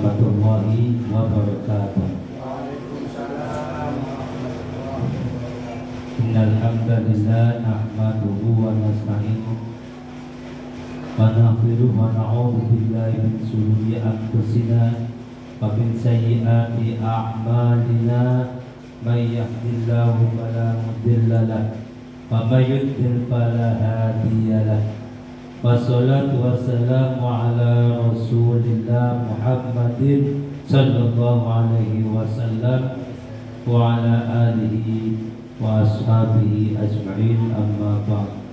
warahmatullahi wabarakatuh. Innal hamdalillah nahmaduhu wa nasta'inuhu wa naghfiruhu wa na'udzu billahi min shururi anfusina wa min sayyiati a'malina may yahdihillahu fala mudilla lahu wa may yudlil fala hadiya lahu. Wassalatu wassalamu ala rasulillah Muhammadin sallallahu alaihi wasallam wa ala alihi wa ashabihi ajma'in, amma ba'd.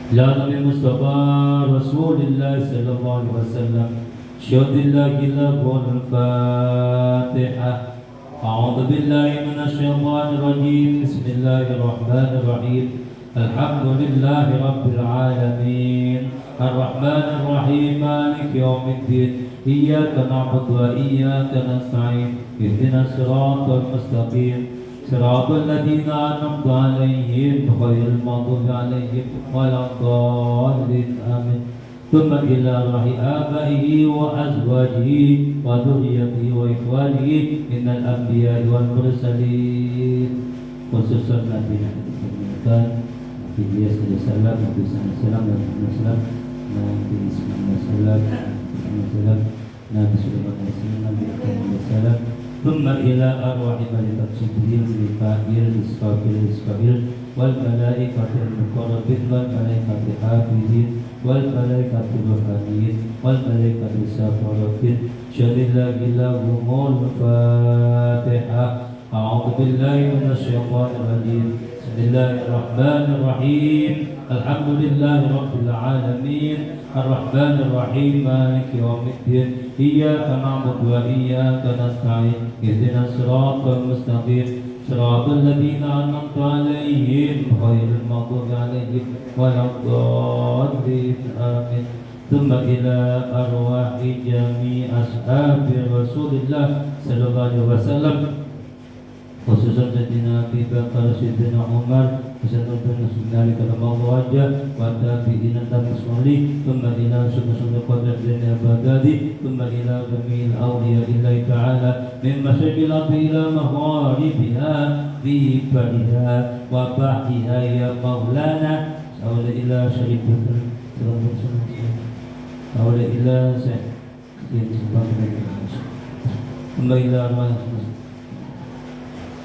Ya Nabi Mustafa Rasulillah sallallahu alaihi wasallam, syuhadillahi lahul Fatihah. A'udzu billahi minasyaitonir rajim. Bismillahirrahmanirrahim. Alhamdulillahi rabbil alamin. Ar-Rahmanir Rahim. Maliki yaumiddin. Iyyaka na'budu wa iyyaka nasta'in. Ihdinas siratal mustaqim. Siratal ladzina an'amta 'alaihim ghairil maghdubi 'alaihim waladdallin. Amin. Thumma ila rahi abaihi wa azwajihi wa dhurriyyatihi wa ikhwanihi minal anbiya'i wal mursalin. Khususan Nabi Muhammad Nabi sallallahu alaihi wasallam, Nabi sallallahu alaihi wasallam, Nabi sallallahu alaihi wasallam, Nabi sallallahu. Thumma ila arwahi malaikat Jibril, Mikail, Israfil wal malaikatil muqarrabin wal malaikatil hafidin wal malaikatil ruhaniyin wal malaikatil safaratin. Syadillahi lahumul Fatihah. A'udzu billahi minasyaitonir rajim. Bismillahirrahmanirrahim. Alhamdulillahi rabbil alamin. Ar-Rahmanir Rahim. Maliki yaumiddin. Iyyaka na'budu wa iyyaka nasta'in. Ihdinas siratal mustaqim. Siratal ladzina an'amta 'alaihim ghairil maghdubi 'alaihim waladdallin. Amin. Thumma ila arwahi jami' ashabi Rasulillah sallallahu alaihi wasallam, khususan Sayyidina Abi Bakar, Sayyidina Umar, Sayyidina Rasulullah sallallahu alaihi wa tabi'in tabi'in, thumma ila sunnatul qadar dan Baghdadi, thumma ila jamil awliya illahi ta'ala min masyariqil ardi ila magharibiha fi bariha wa bahriha ya maulana awla ila syarifatul awla ila thumma ila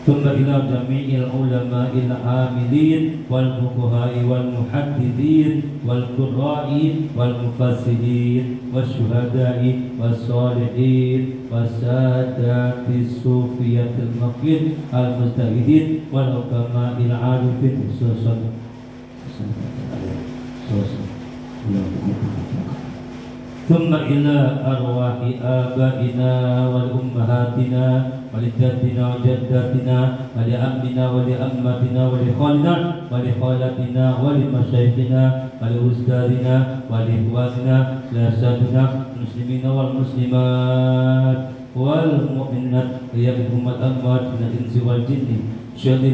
ثم إلى جميع العلماء العاملين والفقهاء والمحدثين والقراء والمفسرين والشهداء والصالحين والسادات الصوفية المقيم المجتهدين والحكماء العارفين خصوصا. ثم إلى أرواح آبائنا والأمهاتنا ولجدنا وجداتنا ولأمنا ولأمتنا ولخالنا ولخالتنا ولمشايخنا ولأستاذنا ولإخواننا لأساتذتنا المسلمين والمسلمات والمؤمنات ليبهم الأموات من الإنس والجن. شهد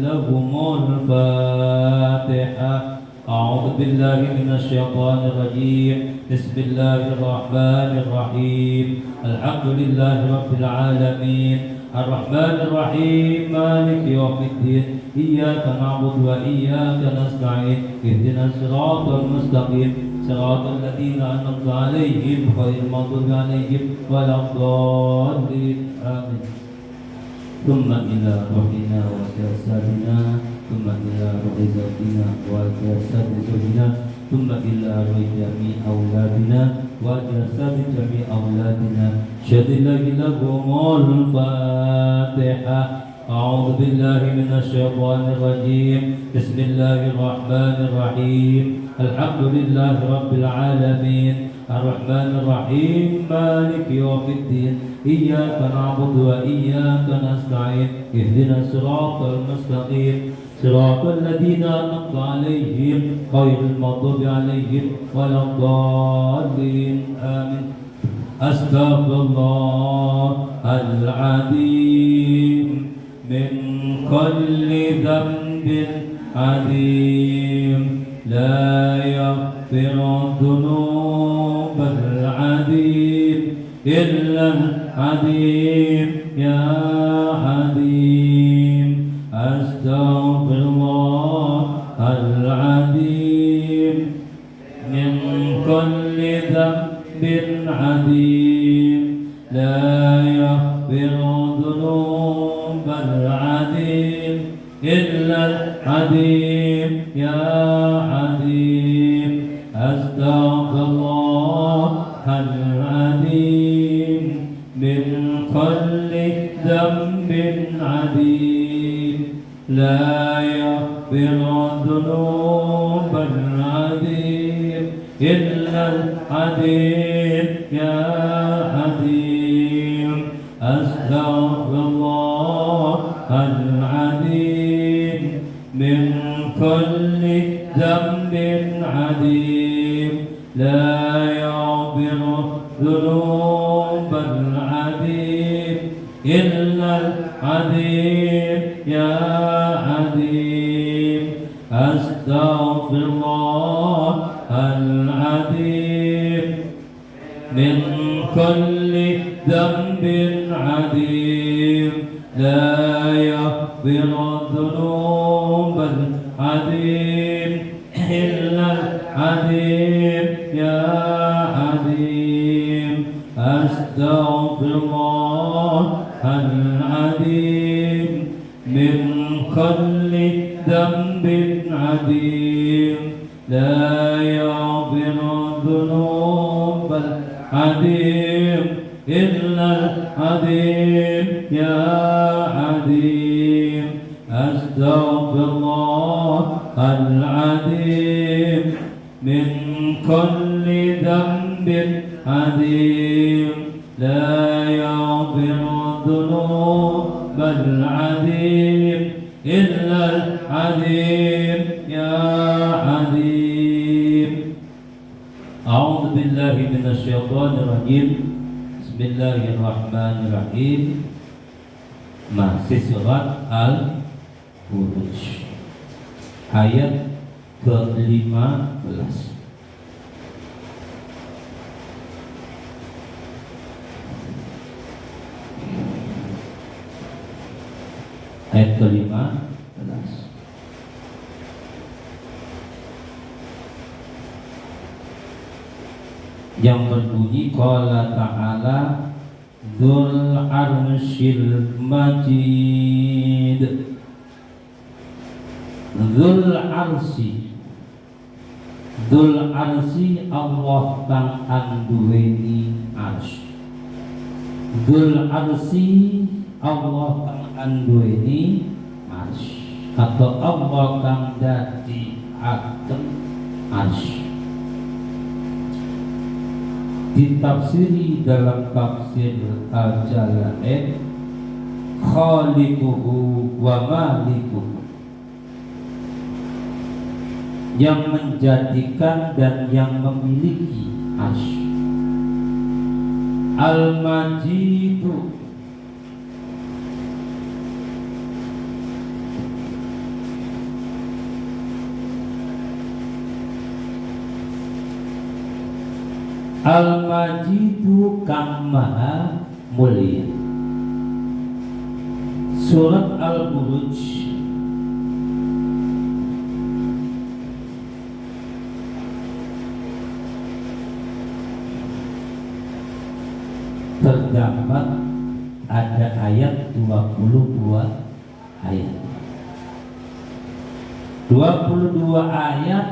لهم الفاتحة. أعوذ بالله من الشيطان الرجيم. بسم الله الرحمن الرحيم. الحمد لله رب العالمين. الرحمن الرحيم. مالك يوم الدين. إياك نعبد وإياك نستعين. اهدنا الصراط المستقيم. صراط الذين أنعمت عليهم غير المغضوب عليهم ولا الضالين. آمين. ثم إلى روحنا وجسدنا، ثم إلى روح زوجنا وجسد زوجنا، ثم إلى روح جميع أولادنا وجسد جميع أولادنا. شهد لهم الفاتحة. أعوذ بالله من الشيطان الرجيم. بسم الله الرحمن الرحيم. الحمد لله رب العالمين. الرحمن الرحيم. مالك يوم الدين. إياك نعبد وإياك نستعين. اهدنا الصراط المستقيم. صراط الذين أنعمت عليهم غير المغضوب عليهم ولا الضالين. آمين. أستغفر الله العظيم من كل ذنب عظيم لا يغفر الذنوب العظيم إلا العظيم يا عظيم أستغفر الله العظيم من كل ذنب عظيم لا يغفر الذنوب العظيم إلا العظيم يا عظيم أستغفر الله العظيم من كل ذنب عظيم لا يغفر الذنوب العظيم إلا العظيم يا عظيم أستغفر الله العظيم من كل ذنب عظيم لا يغفر الذنوب العظيم إلا العظيم يا عظيم أستغفر الله العظيم من كل ذنب عظيم لا يغفر الذنوب العظيم إلا العظيم يا عظيم أستغفر الله العظيم من كل ذنب عظيم لا يغفر الذنوب العظيم إلا العظيم يا عظيم أستغفر الله العظيم من كل ذنب عظيم لا يغفر الذنوب العظيم إلا العظيم يا عظيم أعوذ بالله من الشيطان الرجيم بسم الله الرحمن الرحيم masih surat Al-Buruj ayat ke-15. Ayat ke-15 yang berbunyi qala ta'ala Dzul arsyil majid. Dzul arsy, Dzul arsy Allah kang anduweni arsy. Dzul arsy Allah kang anduweni arsy atau Allah kang dadi agen arsy. Ditafsiri dalam tafsir Al-Jalalain khaliquhu wa malikuhu, yang menjadikan dan yang memiliki arsy. Al-Majidu, Al-Majidu kang maha mulia. Surat Al-Buruj terdapat ada ayat 22 ayat. 22 ayat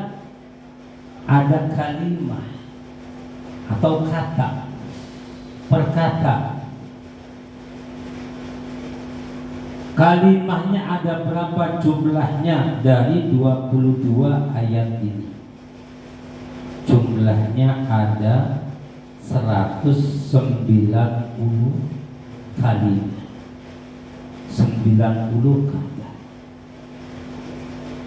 ada kalimat atau kata, perkataan. Kalimahnya ada berapa jumlahnya dari 22 ayat ini? Jumlahnya ada 190 kalimat, 90 kata.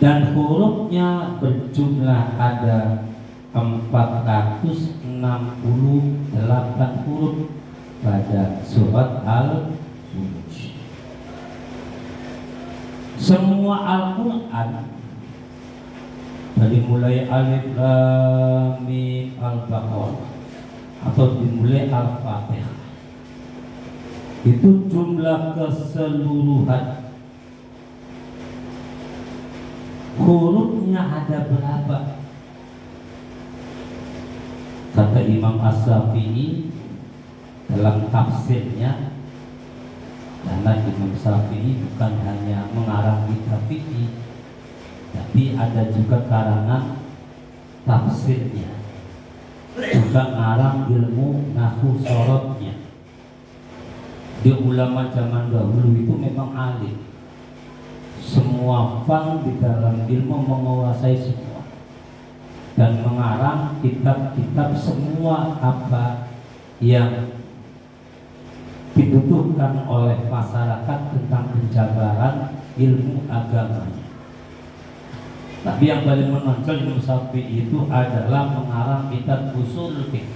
Dan hurufnya berjumlah ada 468 huruf pada surat Al-Buruj. Semua Al-Quran dari mulai Alif Lam Mim Al-Baqarah atau dimulai Al-Fatihah Itu jumlah keseluruhan. Hurufnya ada berapa? Kata Imam As-Syafi'i dalam tafsirnya, karena Imam Syafi'i bukan hanya mengarang kitab fikih, tapi ada juga karangan tafsirnya, juga ngarang ilmu nahwu sorotnya. Di ulama zaman dahulu itu memang alim, semua fan di dalam ilmu menguasai semua, dan mengarang kitab-kitab semua apa yang dibutuhkan oleh masyarakat tentang penjabaran ilmu agamanya. Tapi yang paling menonjol Imam Syafi'i itu adalah mengarang kitab usul fiqh.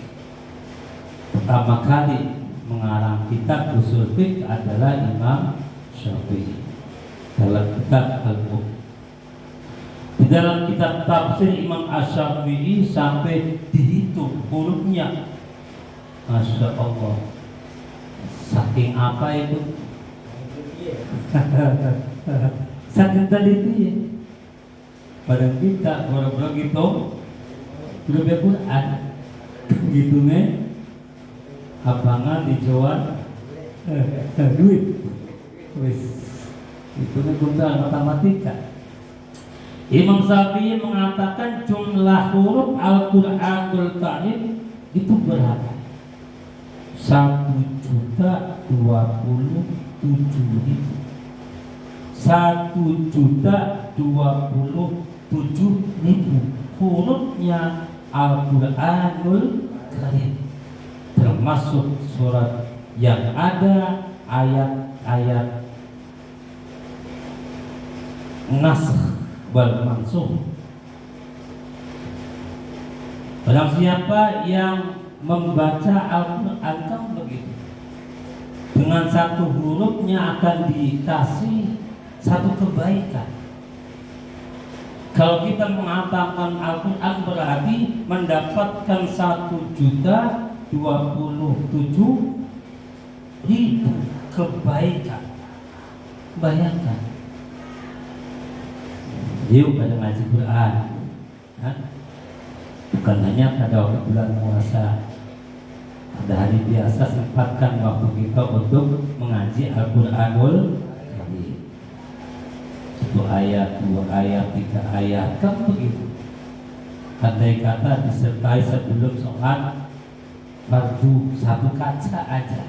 Pertama kali mengarang kitab usul fiqh adalah Imam Syafi'i dalam kitab Al-Um. Di dalam kitab tafsir Imam Asy-Syafi'i sampai dihitung hurufnya. Masya Allah, saking apa itu? Saking teliti ya. Pada kita orang-orang gitu belum Quran gitu nih, abangan dijual duit, wis itu nih kuntal matematika. Imam Syafi'i mengatakan jumlah huruf Al-Qur'anul Karim itu berapa? 1.027.000. 1.027.000 hurufnya Al-Qur'anul Karim, termasuk surat yang ada ayat-ayat nasakh wal mansukh. Barang siapa yang membaca Al-Quran kan begitu, dengan satu hurufnya akan dikasih satu kebaikan. Kalau kita mengatakan Al-Quran berarti mendapatkan 1.027.000 kebaikan. Bayangkan, yuk pada ngaji Quran, bukan hanya pada waktu bulan puasa, pada hari biasa sempatkan waktu kita untuk mengaji Al-Quranul Karim. 1 ayat, 2 ayat, 3 ayat, kan begitu. Andai kata disertai sebelum sholat fardu 1 kaca aja,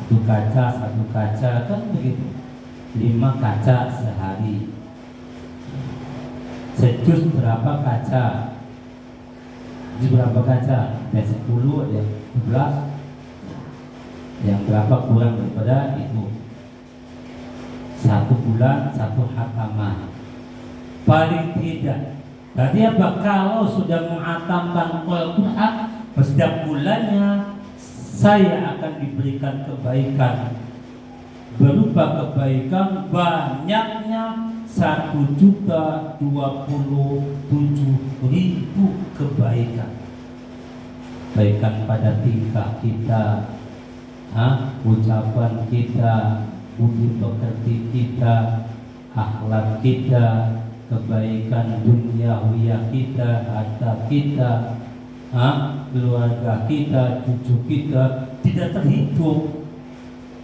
1 kaca kan begitu, 5 kaca sehari. Sejus berapa kaca? Jus berapa kaca? Ada 10, ada 11. Yang berapa kurang daripada itu? 1 bulan 1 khataman paling tidak. Berarti apa? Kalau sudah menghatamkan Al-Quran setiap bulannya, saya akan diberikan kebaikan berupa kebaikan banyaknya 1.027.000 kebaikan. Kebaikan pada tingkah kita, ucapan kita, budi pekerti kita, akhlak kita, kebaikan duniawiyah kita, harta kita, keluarga kita, cucu kita, tidak terhitung.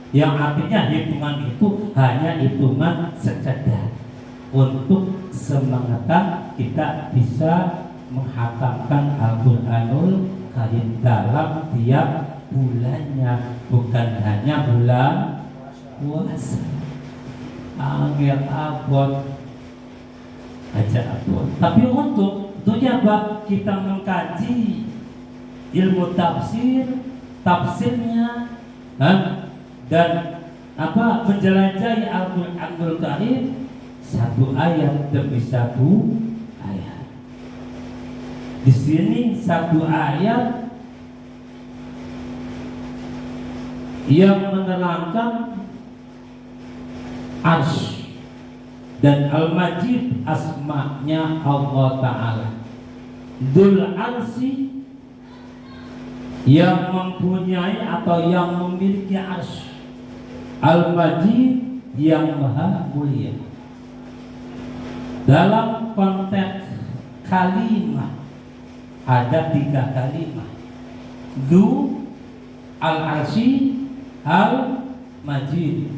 Yang artinya hitungan itu hanya hitungan sekedar untuk semangat kita bisa menghatamkan Al-Quranul Karim dalam tiap bulannya, bukan hanya bulan puasa. Angel abot aja abot. Tapi untuknya apa? Kita mengkaji ilmu tafsirnya, dan menjelajahi Al-Quranul Karim 1 ayat demi 1 ayat. Di sini 1 ayat yang menerangkan Arsy dan Al-Majid, asma'nya Allah Ta'ala. Dzul Arsy, yang mempunyai atau yang memiliki arsy. Al-Majid yang maha mulia. Dalam konteks kalimat ada 3 kalimat. Dzu, Al-Arsy, Al-Majid.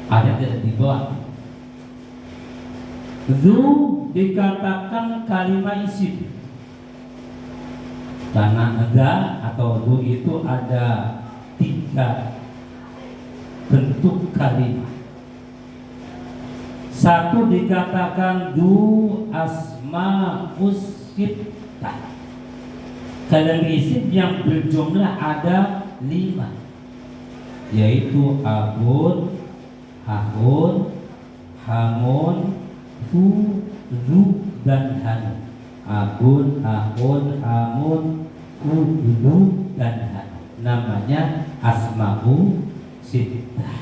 Ada tidak di bawah. Dzu dikatakan kalimat isim. Karena ada atau dzu itu ada 3 bentuk kalimat. Satu dikatakan dzu asmaus sittah. Kalimat isim yang berjumlah ada 5, yaitu abun, ahun, hamun, fu, zu, dan han. Abun, ahun, hamun, fu, zu, dan han. Namanya asma'u sittah.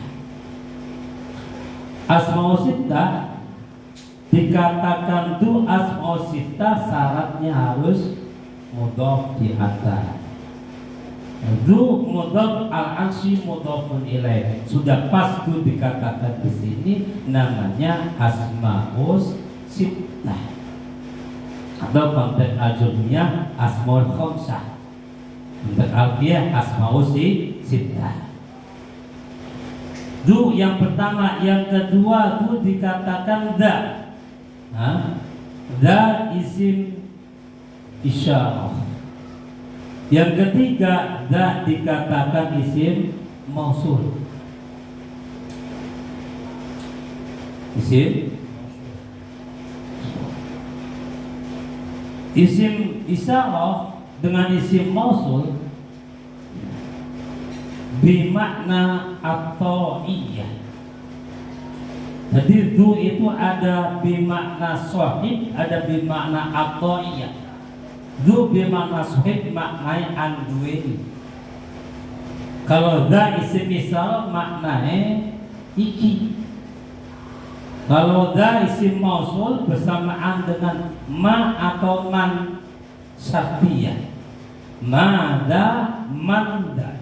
Asma'u sittah dikatakan tu asma'u sittah syaratnya harus mudhaf di atas. Dzu mudhaf, al-arsy mudhafun ilaih. Sudah pas tu dikatakan di sini namanya asma'us sittah. Atau konteks ajurnya asmaul khamsah. Untuk alfiah asma'us sittah. Dzu yang pertama, yang kedua dzu dikatakan dza. Dza isim isyarah. Yang ketiga dza dikatakan isim mausul. Isim isyarah dengan isim mausul bimakna at-ta'iyah. Jadi dzu itu ada bimakna shahid, ada bimakna at-ta'iyah. Dzu bimakna shahid maknanya anduweni. Kalau dza isim isyarah maknanya iki. Kalau dza isim mausul bersamaan dengan ma atau man syartiyah. Mada, manda.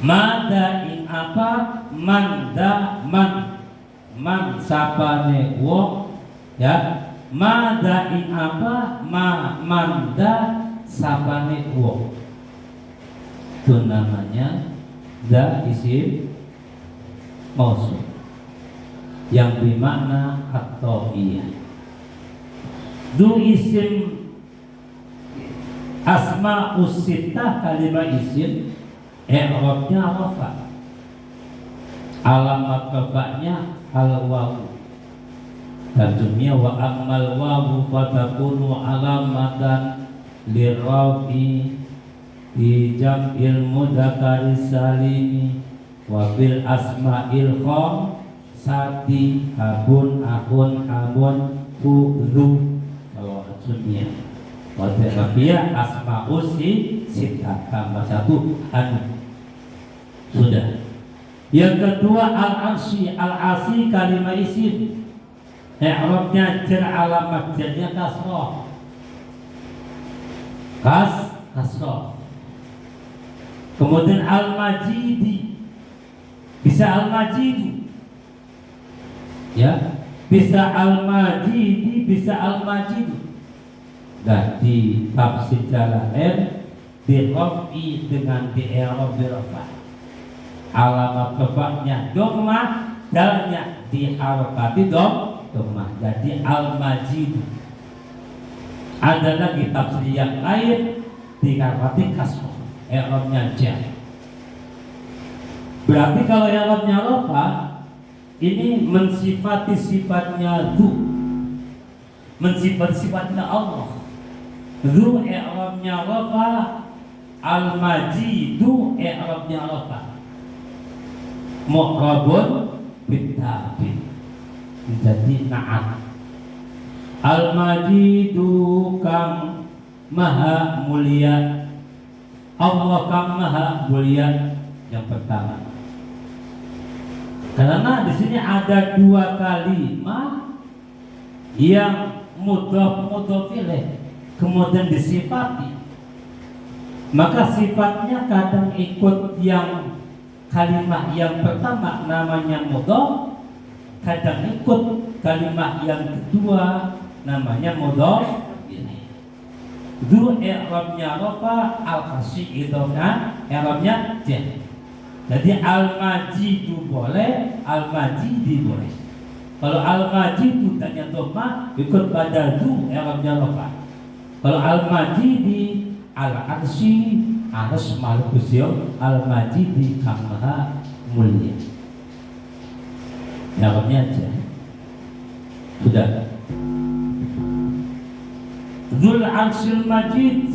Mada in apa? Manda man. Man sapane wong, ya. Mada in apa? Manda sapane wong. Itu namanya dza isim mausul yang bermakna at-ta'iyah. Dzu isim asma'us sittah kalimat isim i'rabnya rafa. Alamat rafa'nya al-wawu. Tarjumnya wa ammal wawu fatakunu alamatan lirafi di jam'il mudzakkari salimi wa fil asma'il khamsati abun, ahun, hamun, fu, zu. Kalau tarjumnya wa tafiyah asma'us sittah tambah 1 an. Sudah. Yang kedua al-arsy. Al-arsy kalimat isim. I'rabnya jar, alamat jarnya kasrah. Kasrah. Kemudian al-majidi. Bisa al-majidu. Ya, bisa al-majidi, bisa al-majidu. Dan di tafsir Jalalain di rafi dengan di i'rab bi rafa. Alamat rafa'nya dhammah, dalnya di harokati dhammah. Jadi al-majid. Ada lagi tafsir yang lain diharokati kasrah, i'rabnya jar. Berarti kalau i'rabnya rafa ini mensifati sifatnya dzu, mensifati sifatnya Allah. Dzu i'rabnya rafa, al-majidu i'rabnya rafa. Mu'rabun bitabin. Jadi na'at. Al-majidu kang maha mulia. Allah kang maha mulia. Yang pertama. Karena di sini ada 2 kalimat yang mudhaf ilaih kemudian disifati. Maka sifatnya kadang ikut yang kalimat yang pertama namanya mudhaf, kadang ikut kalimat yang kedua namanya mudhaf ilaih. Dulu i'rabnya rafa, al-qasi idhofna i'rabnya jar. Jadi al-majidu boleh, al-majidi boleh. Kalau al-majidu tanya dhamma ikut pada du i'rabnya rafa. Kalau al-majidi al-arsi anas malukusyo al-majidi kang maha mulia. Jawabnya aja. Sudah. Dzul arsyil majid.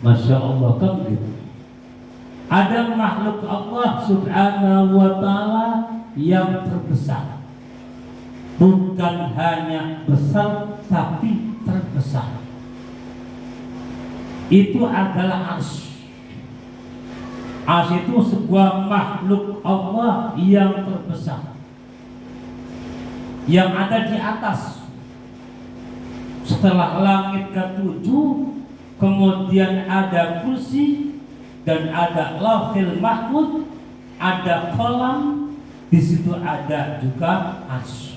Masya Allah kan gitu. Ada makhluk Allah subhanahu wa ta'ala yang terbesar. Bukan hanya besar tapi terbesar. Itu adalah ars. Ars itu sebuah makhluk Allah yang terbesar, yang ada di atas. Setelah langit ketujuh, kemudian ada kursi dan ada lauhil mahfuz, ada kolam, di situ ada juga ars.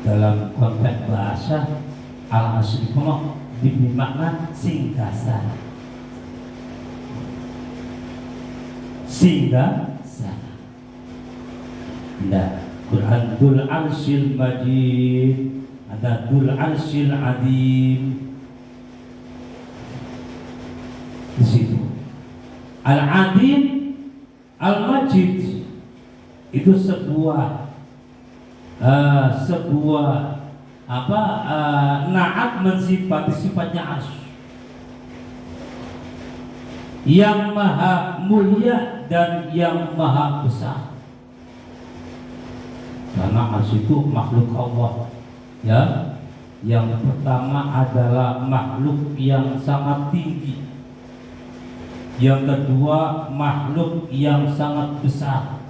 Dalam konteks bahasa al-asri kono diberi makna singgasana. Singgasana. Nah, Quran Dzul Arsyil Majid, ada Dzul Arsyil Azim. Di situ Al-Azim, Al-Majid itu sebuah naat mensifati sifatnya arsy yang maha mulia dan yang maha besar. Karena arsy itu makhluk Allah, ya. Yang pertama adalah makhluk yang sangat tinggi. Yang kedua makhluk yang sangat besar.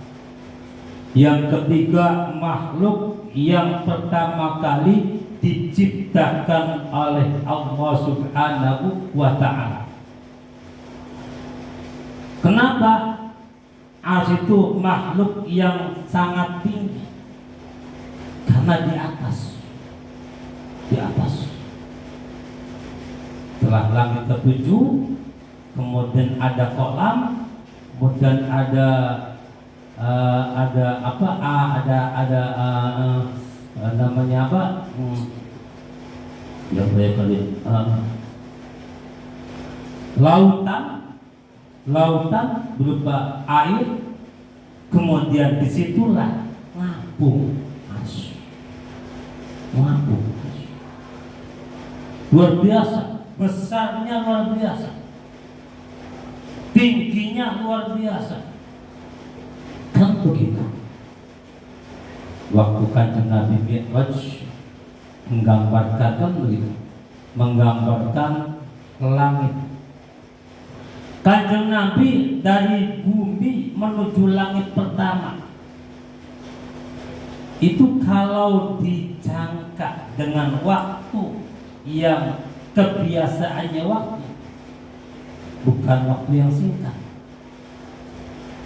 Yang ketiga makhluk yang pertama kali diciptakan oleh Allah subhanahu wa ta'ala. Kenapa? Ars itu makhluk yang sangat tinggi. Karena di atas. Di atas. Setelah langit ketujuh, kemudian ada kolam, kemudian ada namanya apa? Ya banyak kali. Lautan berupa air, kemudian disitulah ngapung ars. Ngapung. Luar biasa, besarnya luar biasa, tingginya luar biasa. Kan begitu. Waktu Kanjeng Nabi Mi'raj menggambarkan kan begitu, menggambarkan langit. Kanjeng Nabi dari bumi menuju langit pertama itu kalau dijangka dengan waktu yang kebiasaannya waktu, bukan waktu yang singkat,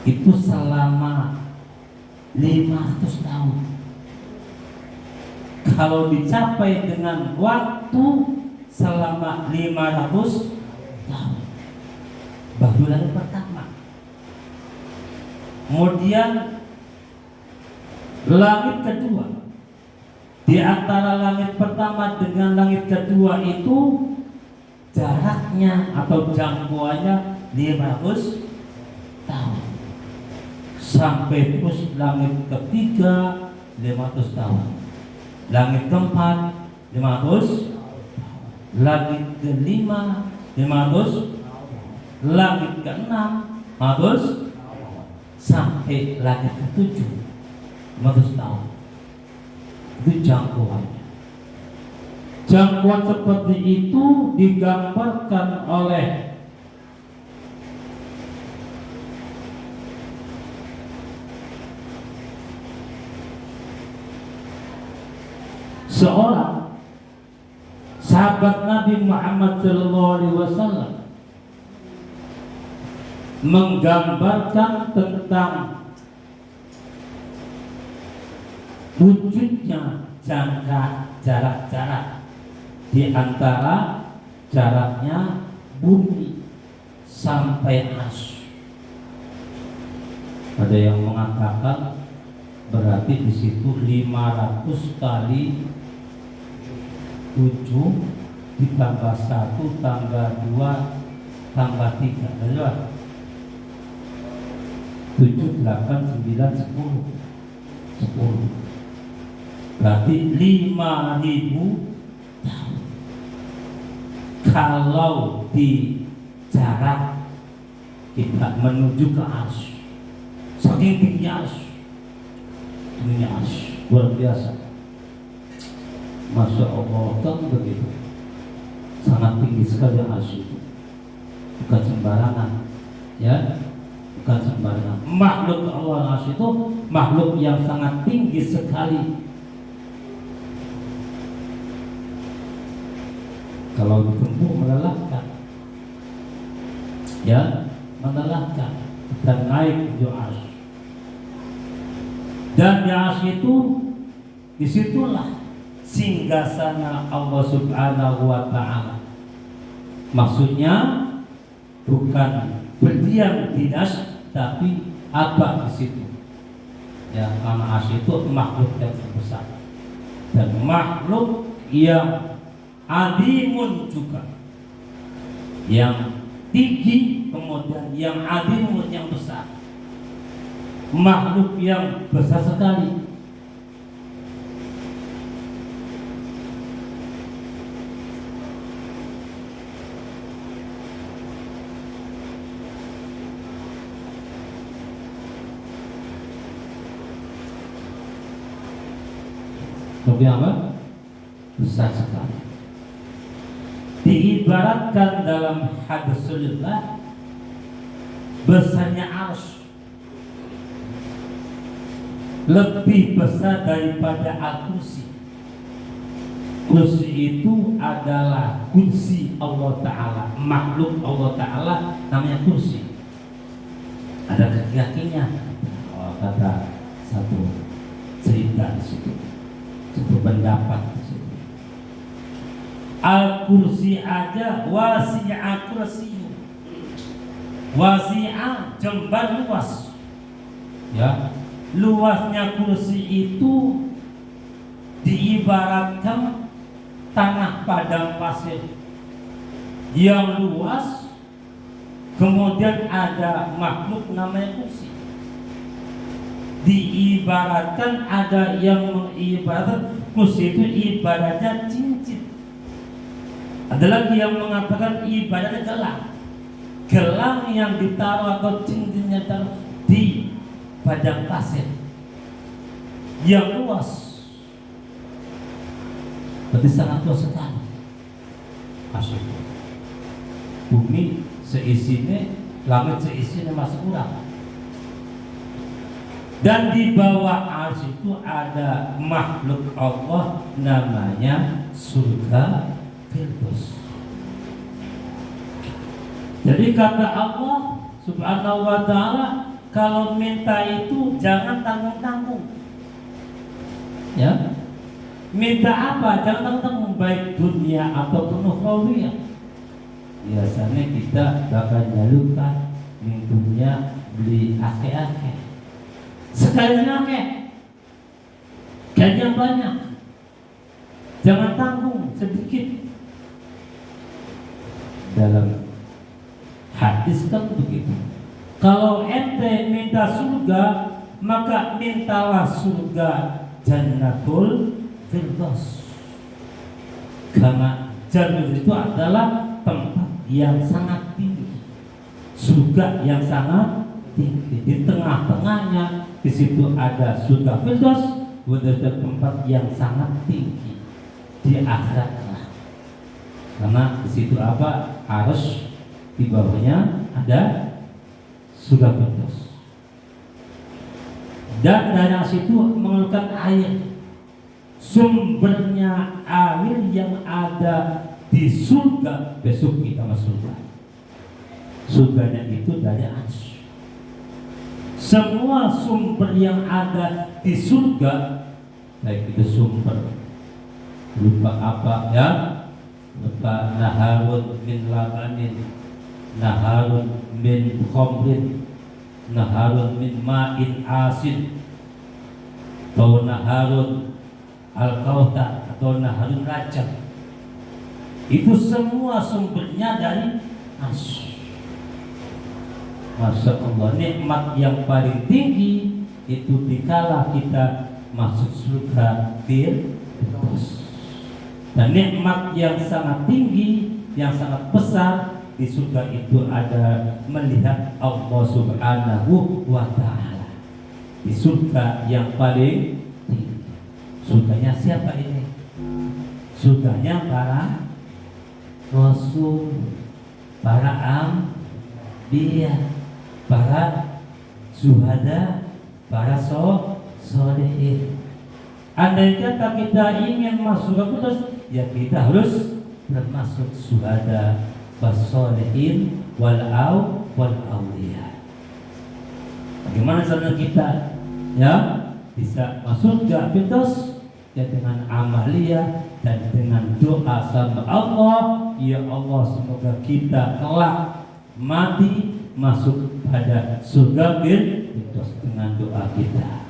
itu selama 500 tahun. Kalau dicapai dengan waktu selama 500 tahun, baru langit pertama. Kemudian langit kedua. Di antara langit pertama dengan langit kedua itu jaraknya atau jangkauannya 500 tahun. Sampai terus langit ketiga 500 tahun, langit keempat 500, langit kelima 500, langit keenam 500, sampai langit ketujuh 500 tahun. Itu jangkauannya. Jangkauan seperti itu digambarkan oleh seorang sahabat Nabi Muhammad SAW menggambarkan tentang wujudnya jarak-jarak di antara jaraknya bumi sampai arsy. Ada yang mengatakan berarti di situ 500 kali 7 ditambah 1 tambah 2 tambah 3 berapa? 7, 8, 9, 10 berarti 5.000 tahun. Kalau di jarak kita menuju ke arsy, saking tinggi arsy, luar biasa. Masya Allah, kan begitu, sangat tinggi sekali arsy itu, bukan sembarangan, ya, bukan sembarangan. Makhluk Allah arsy itu makhluk yang sangat tinggi sekali. Kalau ditempuh melelahkan, ya, melelahkan dan naik ke arsy. Dan di arsy itu disitulah singgasana Allah Subhanahu wa Ta'ala. Maksudnya bukan berdiam di arsy, tapi apa di situ? Ya, karena arsy itu makhluk yang besar dan makhluk yang adimun juga, yang tinggi, kemudian yang adimun, yang besar, makhluk yang besar sekali. Lebih apa? Besar sekali. Diibaratkan dalam hadisulillah besarnya arsy lebih besar daripada al-kursi. Kursi itu adalah kursi Allah Ta'ala, makhluk Allah Ta'ala namanya kursi. Ada kaki-kakinya. Oh, kata satu cerita di situ, satu pendapat di situ. Al-kursi aja wasi'a kursi, wasi'a jembar luas, ya, luasnya kursi itu diibaratkan tanah padang pasir yang luas, kemudian ada makhluk namanya kursi. Diibaratkan, ada yang mengibaratkan kursi itu ibaratnya cincin. Ada lagi yang mengatakan ibaratnya gelang yang ditaruh atau cincinnya taruh di padang pasir yang luas. Berarti sangat luas sekali. Asyik. Bumi seisinya, langit seisinya masih kurang. Dan di bawah arsy itu ada makhluk Allah namanya surga Firdaus. Jadi kata Allah Subhanahu wa Ta'ala, kalau minta itu jangan tanggung-tanggung, ya. Minta apa? Jangan tanggung-tanggung, baik dunia ataupun ukhrawiyah. Biasanya kita bakal nyalukan mintumnya beli ake-ake, sekalinya ake, gajian banyak. Jangan tanggung sedikit. Dalam hadis kan begitu. Kalau ente minta surga, maka mintalah surga Jannatul Firdaus. Karena Jannatul itu adalah tempat yang sangat tinggi, surga yang sangat tinggi. Di tengah-tengahnya di situ ada surga Firdaus, ada tempat yang sangat tinggi di akhirat. Karena di situ apa? Arsy, di bawahnya ada surga Firdaus. Dan dari situ mengeluarkan air. Sumbernya air yang ada di surga, besok kita masuk surga. Surganya itu dari arsy. Semua sumber yang ada di surga, baik itu sumber lupa apa ya, lupa naharun min labanin, naharun min khamrin, naharun min ma'in asin, atau naharun al-kautsar, atau naharun rajab. Itu semua sumbernya dari arsy. Masya Allah, nikmat yang paling tinggi itu dikala kita masuk surga Firdaus. Dan nikmat yang sangat tinggi, yang sangat besar di surga itu ada melihat Allah Subhanahu wa Ta'ala. Di surga yang paling tinggi. Surganya siapa ini? Surganya para Rasul, para Anbiya, para syuhada, para sholihin. Andai kata kita ingin masuk ke Firdaus, ya kita harus termasuk syuhada, sholihin, wal awliya. Bagaimana cara kita ya bisa masuk ke Firdaus? Ya dengan amaliyah dan dengan doa sama Allah. Ya Allah, semoga kita kelak mati masuk pada surga Firdaus dengan doa kita,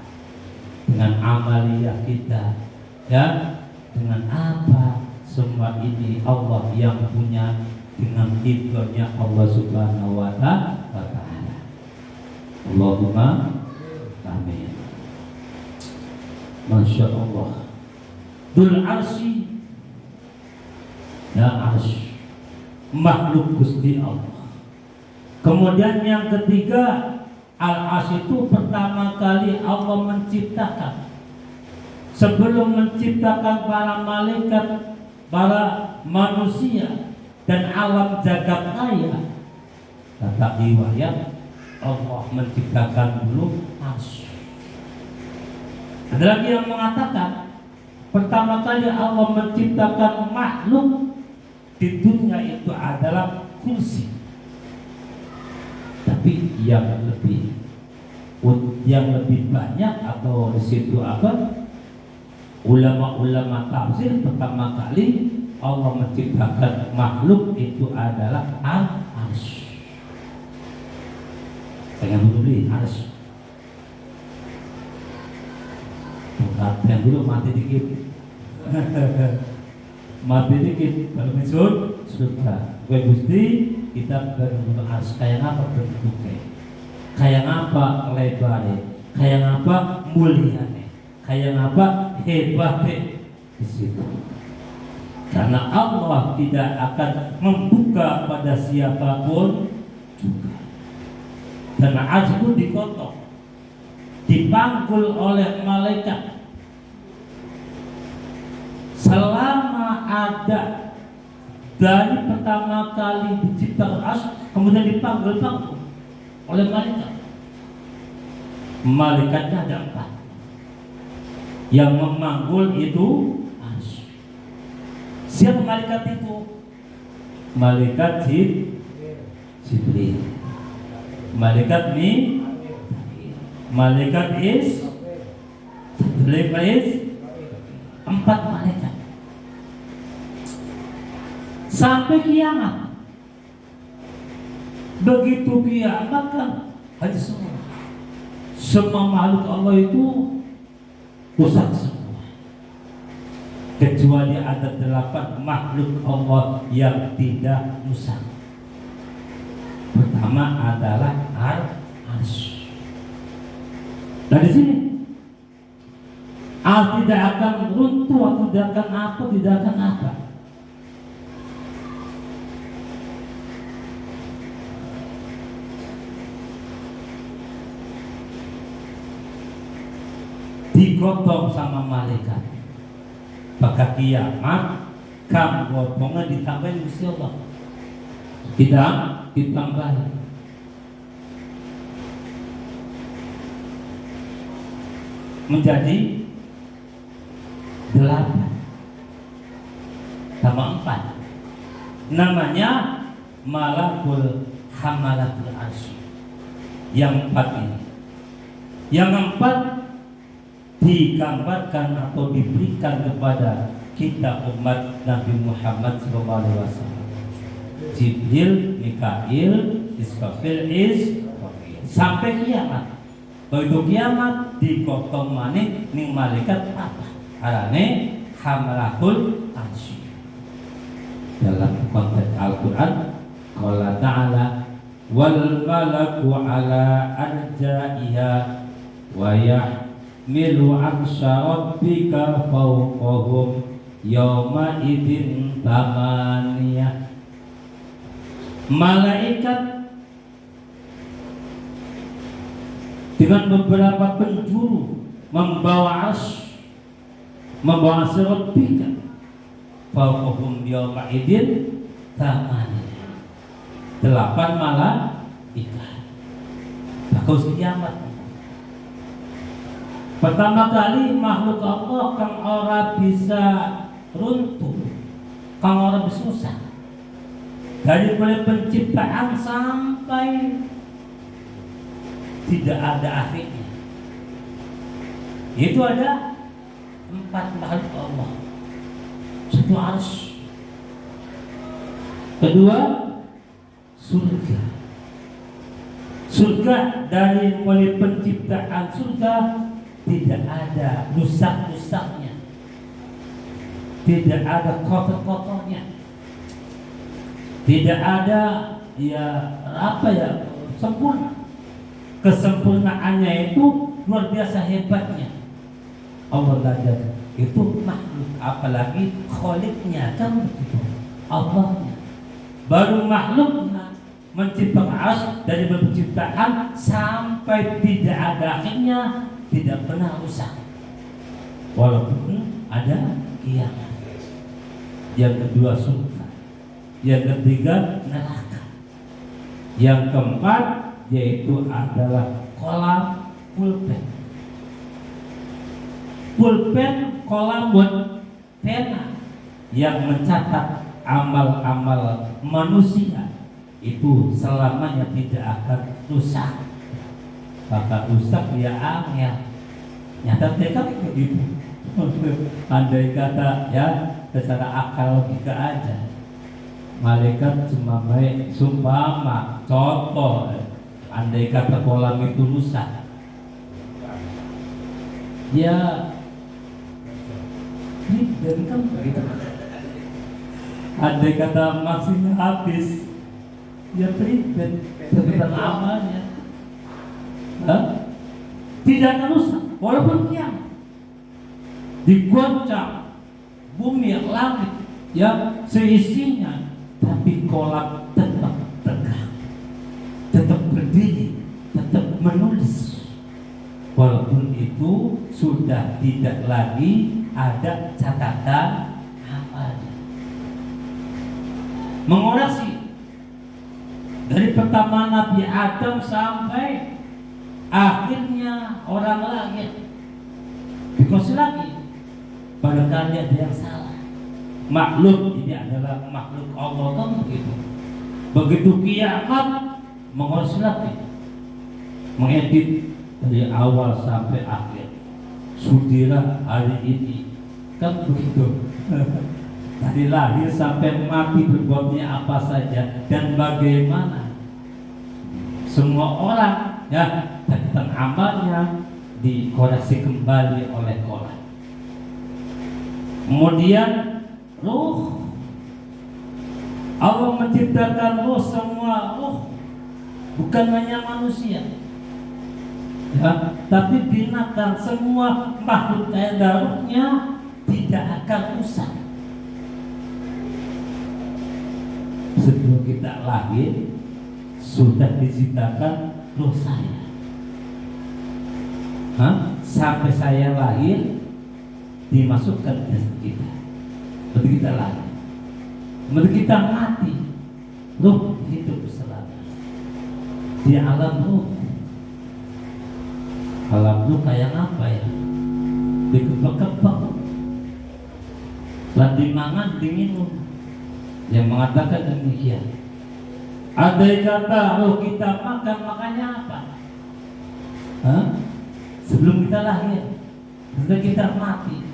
dengan amaliyah kita, ya, dengan apa semua ini Allah yang punya, dengan ridhonya Allah Subhanahu wa Ta'ala. Allahumma amin. Masya Allah. Dzul arsy, ya arsy, makhluk Gusti Allah. Kemudian yang ketiga, al-arsy itu pertama kali Allah menciptakan. Sebelum menciptakan para malaikat, para manusia dan alam jagat raya, kata riwayat Allah menciptakan dulu arsy. Ada lagi yang mengatakan pertama kali Allah menciptakan makhluk di dunia itu adalah kursi. Tapi yang lebih banyak atau di situ apa? Ulama-ulama tafsir pertama kali Allah menciptakan makhluk itu adalah al-arsy. Yang dulu beli arsy. Yang dulu mati dikit. Mati dikit kalau masuk surga. Gue Gusti, kita berbentuk arsy kayak apa bentuknya? Kayak apa lebarnya? Kayak apa mulianya? Kayak apa hebatnya di situ? Karena Allah tidak akan membuka pada siapapun juga. Dan arsy itu dikotok, dipanggul oleh malaikat. Selama ada dari pertama kali diciptakan arsy, kemudian dipanggul oleh malaikat. Malaikatnya ada 4. Yang memanggul itu arsy. Siapa malaikat itu? Malaikat Jibril, malaikat malaikat Iblis, 4 malaikat. Sampai kiamat. Begitu kiamat kan hadis semua makhluk Allah itu pusat semua, kecuali ada 8 makhluk Allah yang tidak rusak. Pertama adalah arsy. Nah di sini arsy tidak akan runtuh atau tidak akan apa, tidak akan apa. Digotong sama malaikat. Maka kiamat kamu gotongnya ditambahin Gusti Allah. Ditambahin. Menjadi 8 tambah 4. Namanya malakul hamalatul arsy. Yang empat ini. Yang empat digambarkan atau diberikan kepada kita umat Nabi Muhammad SAW. Jibril, Mikail, Israfil, sampai kiamat. Begitu kiamat digotong maneh ning malaikat apa? Arane hamalatul arsy. Dalam konteks Al-Qur'an qala ta'ala wal malaku ala arja'iha wa yahmilu 'arsya rabbika fawqahum yawma idzin tamaniyah. Malaikat dengan beberapa penjuru membawa rabbika fawqahum yawma idzin tamaniyah. 8 malaikat. Bagus kiamat. Pertama kali makhluk Allah kang ora bisa runtuh, kang ora bisa rusak. Dari mulai penciptaan sampai tidak ada akhirnya. Itu ada 4 makhluk Allah. 1 arsy. Kedua, surga. Surga dari mulai penciptaan surga tidak ada rusak-rusaknya, tidak ada kotor-kotornya, tidak ada sempurna. Kesempurnaannya itu luar biasa hebatnya. Allah Ta'ala itu makhluk, apalagi kholiknya kan begitu, Allahnya. Baru makhluknya menciptakan arsy dari penciptaan sampai tidak ada akhirnya, tidak pernah rusak walaupun ada kiamat. Yang kedua surga, yang ketiga neraka, yang keempat yaitu adalah kolam pulpen. Pulpen kolam buat pena yang mencatat amal-amal manusia itu selamanya tidak akan rusak. Maka rusak dia angel. Nyata mereka begitu. Andai kata ya secara akal logika aja, malaikat cuma baik sumpama contoh, andai kata kolam itu rusak, ya dan kan begitu. Andai kata maksinya habis, ya pribadi tentang amalnya. Tidak akan rusak walaupun kiamat digoncang bumi langit ya seisinya, tapi kolam tetap tegak, tetap berdiri, tetap menulis walaupun itu sudah tidak lagi ada catatan amalnya. Mengoreksi dari pertama Nabi Adam sampai akhirnya orang lahir, dikoreksi lagi. Barangkali ada yang salah. Makhluk ini adalah makhluk Allah kan begitu. Begitu kiamat mengoreksi lagi, mengedit dari awal sampai akhir. Sudirah hari ini kan begitu. Dari lahir sampai mati berbuatnya apa saja dan bagaimana. Semua orang ya catatan amalnya dikoreksi kembali oleh Quran. Kemudian ruh, Allah menciptakan ruh, semua ruh, bukan hanya manusia ya, tapi binatang, semua makhluk yang ruhnya tidak akan rusak. Sebelum kita lahir sudah diciptakan ruh saya. Sampai saya lahir dimasukkan ke kita. Begitu kita lahir, begitu kita mati, ruh hidup selama di alam ruh. Alam ruh kayak apa ya? Dikebak-kebak, lah dimangan, diminum. Yang mengatakan demikian. Andai kata roh kita makan, makannya apa? Hah? Sebelum kita lahir, setelah kita mati.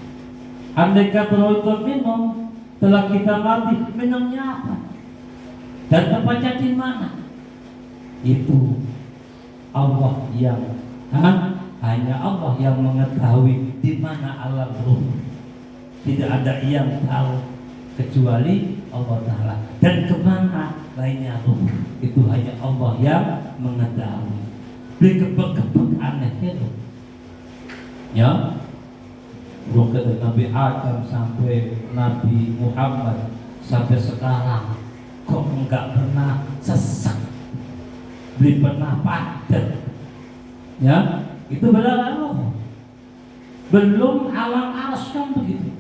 Andai kata roh itu minum, setelah kita mati, minumnya apa? Dan tempatnya di mana? Itu Allah yang hanya Allah yang mengetahui di mana alam ruh. Tidak ada yang tahu kecuali Allah Ta'ala. Dan kemana lainnya ruh, itu hanya Allah yang mengetahui. Beli kebek-kebek aneh itu ya, ruh dari Nabi Adam sampai Nabi Muhammad sampai sekarang kok enggak pernah sesak, beli pernah padat ya, itu benar ruh. Belum alam aras kan begitu,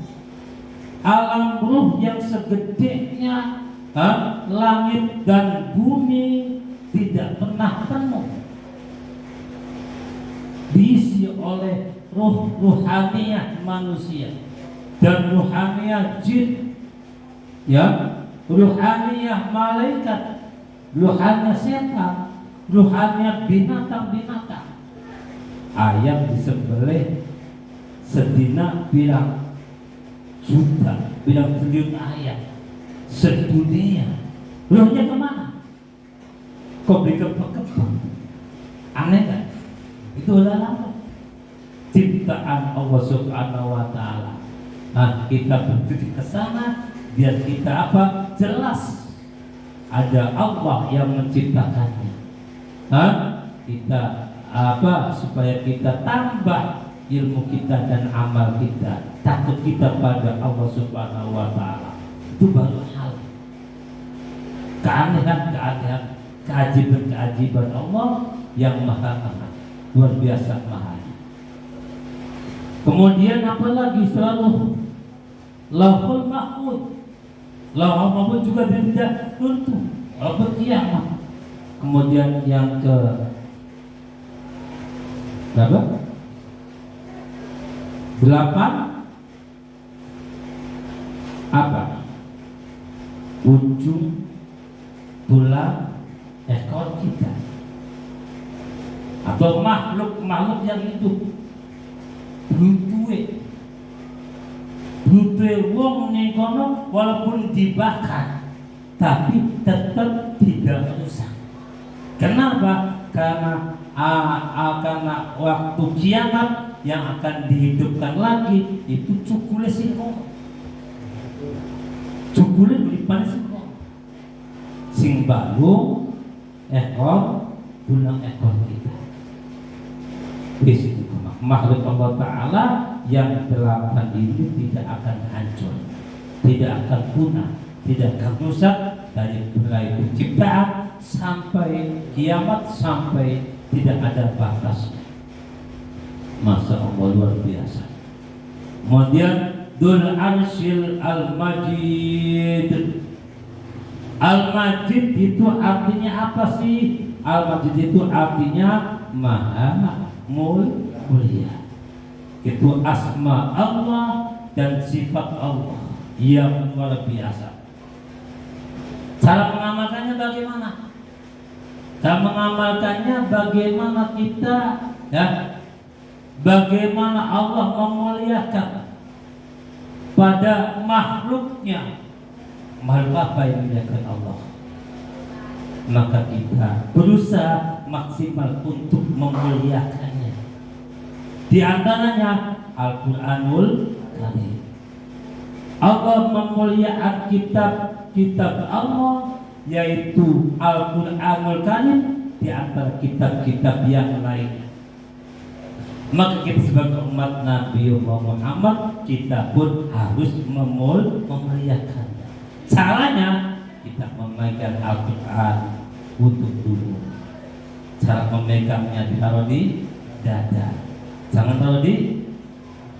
alam ruh yang segedenya langit dan bumi tidak pernah penuh, diisi oleh ruhaniah manusia dan ruhaniah jin ya, ruhaniah malaikat, ruhaniah setan, ruhaniah binatang-binatang. Ayam disembelih sedina bilang juta, bilang triliun ayam sedunia. Rohnya kemana? Kok dikepek-kepek? Aneh kan? Itu adalah ciptaan Allah Subhanahu wa Ta'ala. Nah, kita berpikir ke sana biar kita apa? Jelas ada Allah yang menciptakannya. Kita apa? Supaya kita tambah ilmu kita dan amal kita, takut kita pada Allah Subhanahu wa Ta'ala. Itu baru hal keanehan, keajiban Allah yang maha luar biasa maha. Kemudian apa lagi? Selalu Lauhul Mahfuz. Lauhul Mahfuz juga tidak runtuh walaupun kiamat. Kemudian yang ke berapa? 8 apa? Ujung tulang ekor kita, atau makhluk yang hidup. Blutuhe wong ning kono walaupun dibakar tapi tetap tidak rusak. Kenapa? Karena waktu kiamat yang akan dihidupkan lagi itu cukule singkong. Cukule belipan singkong. Sing balu ekor tulang ekor kita. Wis itu makhluk Allah Ta'ala yang 8 ini tidak akan hancur, tidak akan punah, tidak akan rusak dari mulai penciptaan sampai kiamat, sampai tidak ada batasnya. Masa Allah luar biasa. Kemudian Dzul Arsyil Al-Majid. Al-Majid itu artinya apa sih? Al-Majid itu artinya maha mulia. Itu asma Allah dan sifat Allah yang luar biasa. Cara mengamalkannya bagaimana? Cara mengamalkannya bagaimana kita ya, bagaimana Allah memuliakan pada makhluknya. Makhluk apa yang dimuliakan Allah? Maka kita berusaha maksimal untuk memuliakannya. Di antaranya Al-Quranul Karim. Allah memuliakan kitab Allah, yaitu Al-Quranul Karim, di antara kitab-kitab yang lain. Maka kita sebagai umat Nabi Muhammad, kita pun harus memuliakannya. Caranya kita memegang Al-Quran untuk dulu. Cara memegangnya ditaruh di dada, jangan taruh di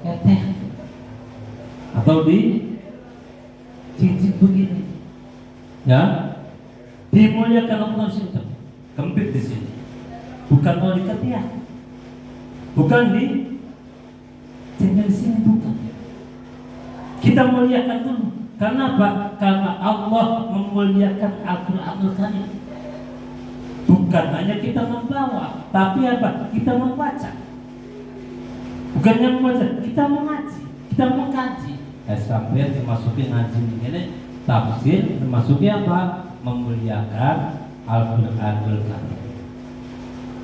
teteh atau di cincin begini. Ya, dimuliakan Allah situ, kempit di sini, bukan taruh di ketiak, bukan di cincin sini, bukan. Kita muliakan dulu. Karena apa? Karena Allah memuliakan Al-Quranul Karim. Bukan hanya kita membawa, tapi apa? Kita membaca. Bukan yang membaca, kita mengaji, kita mengkaji. Sampai termasukin ngaji ini tafsir, termasuknya apa? Memuliakan Al-Qur'anul Karim.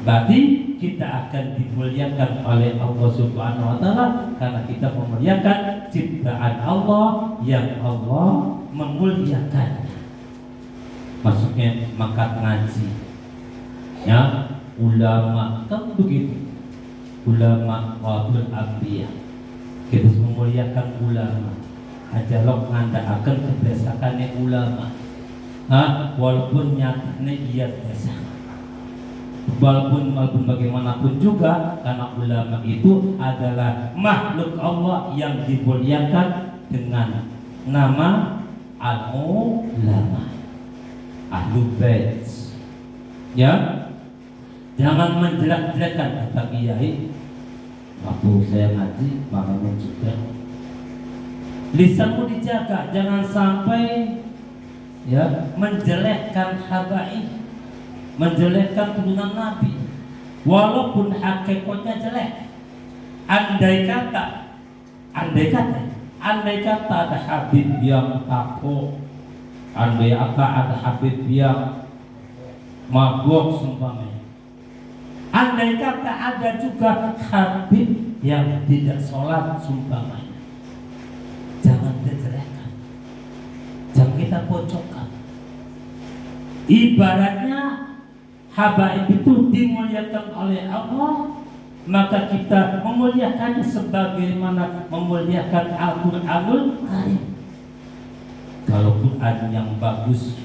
Berarti kita akan dimuliakan oleh Allah Subhanahu wa taala karena kita memuliakan ciptaan Allah yang Allah memuliakannya. Maksudnya maka ngaji. Ya, ulama kan begitu. Ulama wabul anbiya. Kita memuliakan ulama. Ajalok ngandakaken kebiasaannya ulama. Walaupun nyatanya dia biasa. Walaupun bagaimanapun juga, karena ulama itu adalah makhluk Allah yang dimuliakan dengan nama al-ulama, ahlul bait. Ya, jangan menjelek-jelekan kata kiai. Waktu saya ngaji, bangun juga. Lisanmu dijaga, jangan sampai ya menjelekkan habaib, menjelekkan turunan Nabi, walaupun hakikatnya jelek. Andai kata ada Habib yang takut, andai kata ada Habib yang mabuk seumpamanya, andai kata ada juga Habib yang tidak sholat seumpamanya, jangan dijelekkan, jangan kita pojokkan. Ibaratnya habaib itu dimuliakan oleh Allah, maka kita memuliakannya sebagaimana memuliakan Al-Qur'anul Karim. Kalau Quran yang bagus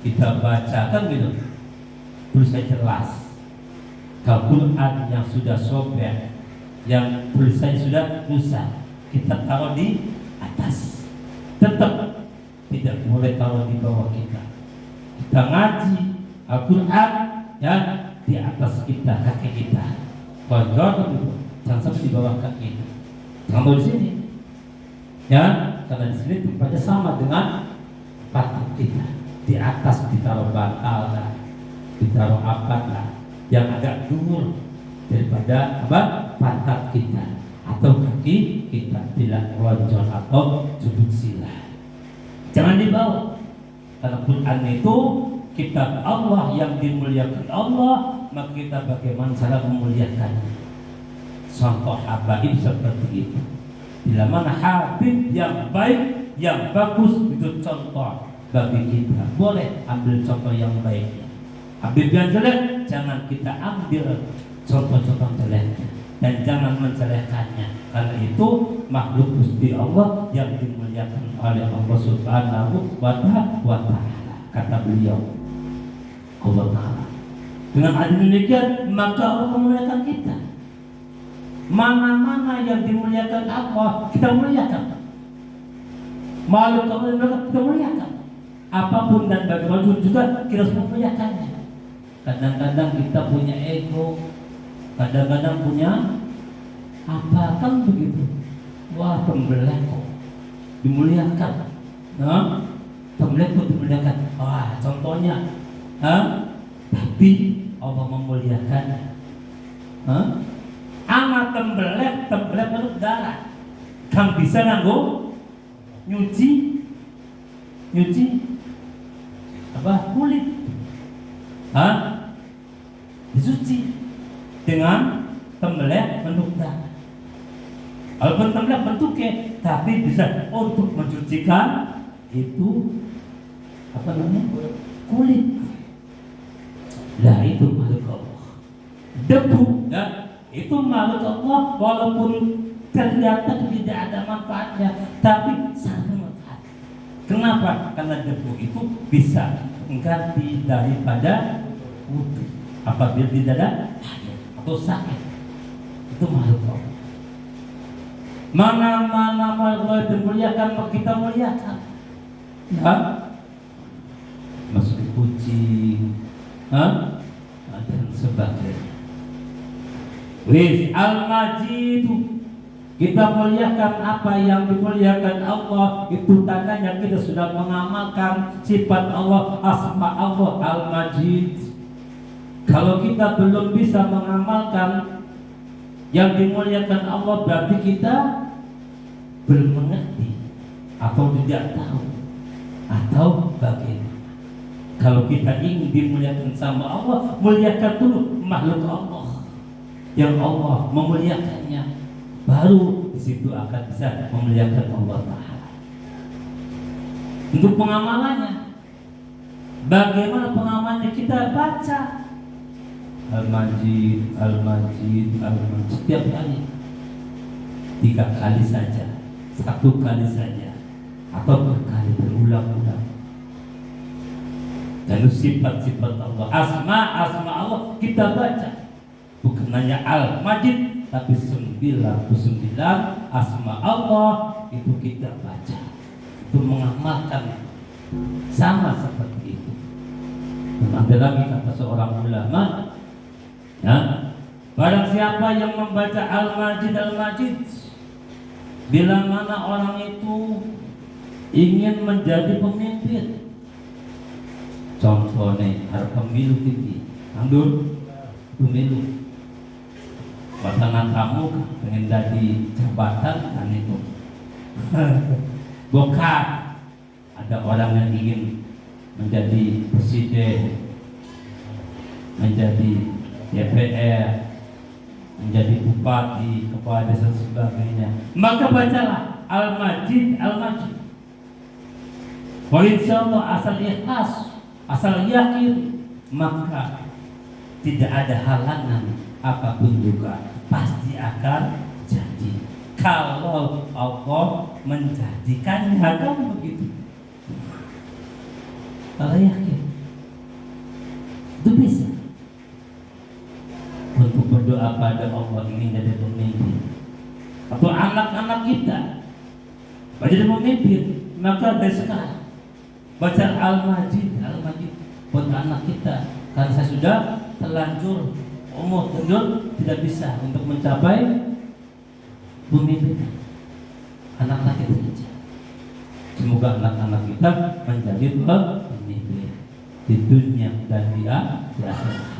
kita baca kan gitu, tulisnya jelas. Kalau Quran yang sudah sobek, yang tulisannya sudah rusak, kita taruh di atas, tetap tidak boleh taruh di bawah kita. Kita ngaji Al-Quran ya di atas kita, kaki kita. Pojok itu jangan sampai di bawah kaki. Jangan di sini. Ya, karena di sini tempatnya sama dengan patok kita. Di atas ditaruh bantal lah, ditaruh apa lah, yang agak dur daripada apa? Pantat kita atau kaki kita, tidak lonjong atau sujud sila. Jangan dibawa. Karena Quran itu kitab Allah yang dimuliakan Allah, maka kita bagaimana cara memuliakannya. Contoh habaib seperti itu. Bila mana habib yang baik, yang bagus, itu contoh bagi kita. Boleh ambil contoh yang baiknya. Habib yang jelek, jangan kita ambil contoh-contoh jeleknya, dan jangan menjelekkannya. Karena itu makhluk Gusti Allah yang dimuliakan oleh Allah Subhanahu wa ta'ala. Kata beliau Allah Ta'ala, dengan adil demikian maka Allah memuliakan kita. Mana-mana yang dimuliakan Allah kita muliakan. Makhluk Allah kita muliakan. Apapun dan bagaimana juga kita harus memuliakannya. Kadang-kadang kita punya ego, kadang-kadang punya apa kan begitu. Wah, pembelak kok dimuliakan. Pembelak kok dimuliakan. Wah, contohnya tapi Allah memuliakan. Anak tembelak menurut darah. Kang bisa nganggo nyuci apa kulit. Disuci dengan tembelak bentuk darah. Walaupun tembelak bentuknya, tapi bisa untuk mencucikan itu apa namanya? Kulit. Lah itu makhluk Allah. Debu ya, itu makhluk Allah, walaupun kelihatan tidak ada manfaatnya, tapi sangat manfaat. Kenapa? Karena debu itu bisa mengganti daripada wudhu apabila tidak ada haid atau sakit. Itu makhluk Allah. Mana-mana makhluk dimuliakan, kita muliakan. Ya, masuk kucing, dan sebagainya. Wis al-majid, kita muliakan apa yang dimuliakan Allah. Itu tandanya kita sudah mengamalkan sifat Allah, asma Allah al-majid. Kalau kita belum bisa mengamalkan yang dimuliakan Allah, berarti kita belum mengerti atau tidak tahu atau bagaimana. Kalau kita ingin dimuliakan sama Allah, muliakan dulu makhluk Allah yang Allah memuliakannya, baru di situ akan bisa memuliakan Allah Ta'ala. Untuk pengamalannya, bagaimana pengamalannya? Kita baca Al-Majid, Al-Majid, Al-Majid setiap hari 3 kali saja, 1 kali saja, atau berkali berulang-ulang. Dan sifat-sifat Allah, asma Allah kita baca. Bukan hanya Al-Majid, tapi 99 asma Allah itu kita baca. Itu mengamalkan sama seperti itu. Dan ada lagi kata seorang ulama, ya, barang siapa yang membaca Al-Majid, bila mana orang itu ingin menjadi pemimpin, contohnya harus pemilu tinggi, anggur pemilu, pasangan kamu pengen jadi jabatan kan itu, bukan ada orang yang ingin menjadi presiden, menjadi DPR, menjadi bupati, kepala desa dan sebagainya, maka bacalah Al-Majid. Wa insyaallah asal ikhlas, asal yakin, maka tidak ada halangan apapun juga pasti akan jadi. Kalau Allah menjadikannya, kan begitu. Kalau yakin, itu bisa. Untuk berdoa pada Allah ingin jadi pemimpin, atau anak-anak kita menjadi pemimpin, maka dari sekarang baca Al-Majid buat anak kita. Karena saya sudah terlanjur umur tidak bisa untuk mencapai pemimpin. Anak-anak kita saja. Semoga anak-anak kita menjadi pemimpin di dunia dan di akhirat.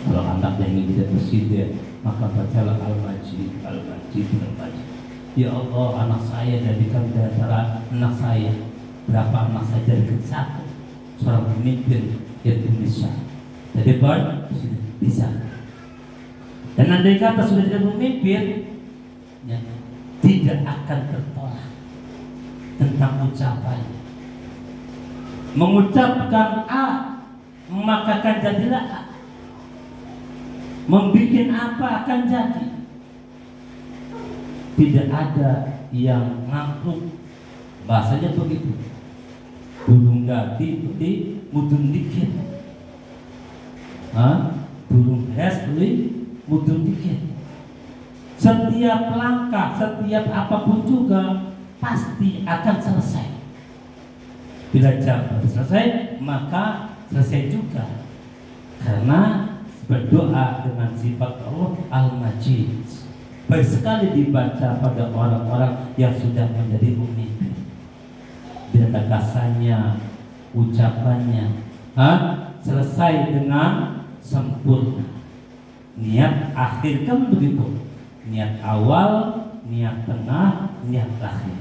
Kalau anak yang ingin jadi presiden, maka bacalah Al-Majid. Ya Allah, anak saya jadikan di antara anak saya, berapa anak saya jadikan satu seorang pemimpin Indonesia. Jadi bisa. Dan andai kata sudah jadi pemimpin, ya, tidak akan tertolak tentang ucapannya. Mengucapkan A, maka akan jadilah A. Membikin apa akan jadi. Tidak ada yang ngampluk. Bahasanya begitu. Burung gadi mudun dikit. Burung es mudun dikit. Setiap langkah, setiap apapun juga pasti akan selesai. Bila jam selesai, maka selesai juga. Karena berdoa dengan sifat Allah Al-Majid baik sekali dibaca pada orang-orang yang sudah menjadi pemimpin. Gagasannya, ucapannya selesai dengan sempurna. Niat akhir kan begitu. Niat awal, niat tengah, niat akhir.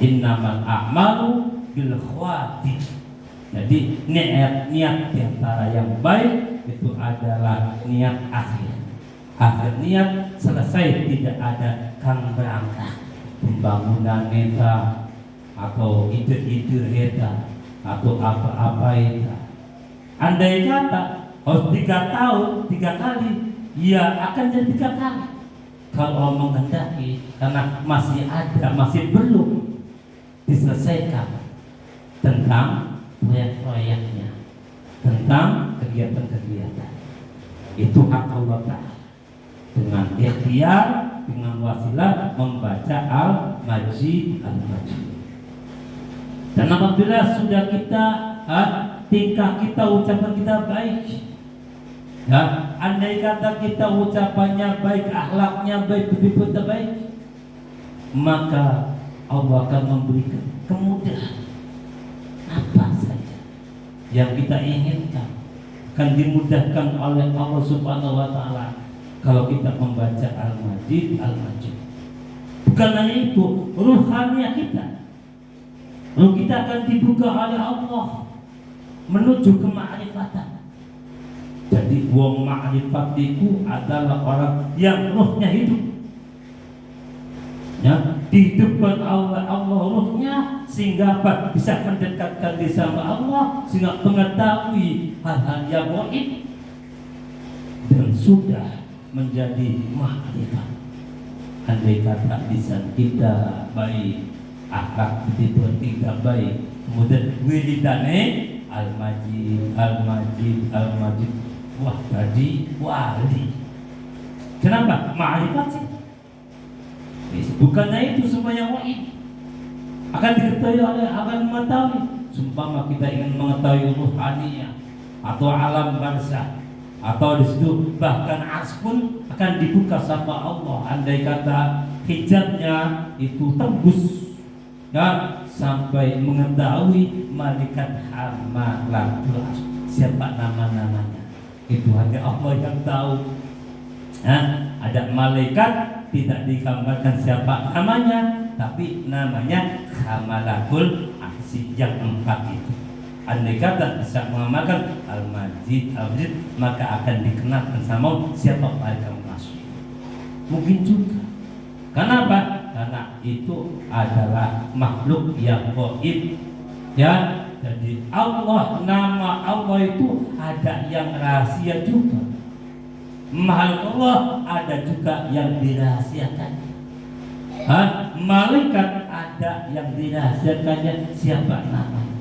Innamal a'malu bil khawati. Jadi niat diantara yang baik itu adalah niat akhir. Akhir niat selesai, tidak ada kang berangkat pembangunan neta atau ide-ide eta atau apa-apa itu. Andai kata harus 3 tahun 3 kali, ya akan jadi 3 kali. Kalau menghendaki, karena masih ada, masih belum diselesaikan tentang proyek-proyeknya, tentang kegiatan-kegiatan. Itu hak Allah Ta'ala. Dengan ikhtiar, dengan wasilah membaca Al-Majid. Dan apabila sudah kita tingkah kita, ucapan kita baik, ya, andai kata kita ucapannya baik, akhlaknya baik, betul baik, maka Allah akan memberikan kemudahan apa saja yang kita inginkan akan dimudahkan oleh Allah Subhanahu wa taala kalau kita membaca Al-Majid. Bukan hanya itu, ruhaniah kita. Ruh kita akan dibuka oleh Allah menuju ke ma'rifatan. Jadi wong ma'rifat itu adalah orang yang ruhnya hidup. Ya, dihidupkan oleh Allah ruhnya sehingga apa? Bisa mendekatkan diri sama Allah, sehingga mengetahui hal-hal yang gaib dan sudah menjadi ma'rifat. Andai kata lisan kita baik, akhlak kita tidak baik, kemudian wiridane Al-Majid, wah jadi wali. Kenapa? Ma'rifat sih. Bukannya itu semua yang gaib akan diketahui oleh, akan mengetahui. Sumpama kita ingin mengetahui ruhaninya atau alam barzah, atau di situ bahkan ars pun akan dibuka sama Allah. Andai kata hijabnya itu tembus, ya, sampai mengetahui malaikat hamalatul ars, siapa nama-namanya itu hanya Allah yang tahu. Ada malaikat tidak digambarkan siapa namanya, tapi namanya hamalatul ars yang 4 itu. Andai kata bisa mengamalkan Al-Majid, maka akan dikenalkan sama siapa malaikat masuk. Mungkin juga. Kenapa? Karena itu adalah makhluk yang gaib. Ya, jadi Allah, nama Allah itu ada yang rahasia juga. Makhluk Allah ada juga yang dirahasiakan. Malaikat ada yang dirahasiakannya siapa namanya.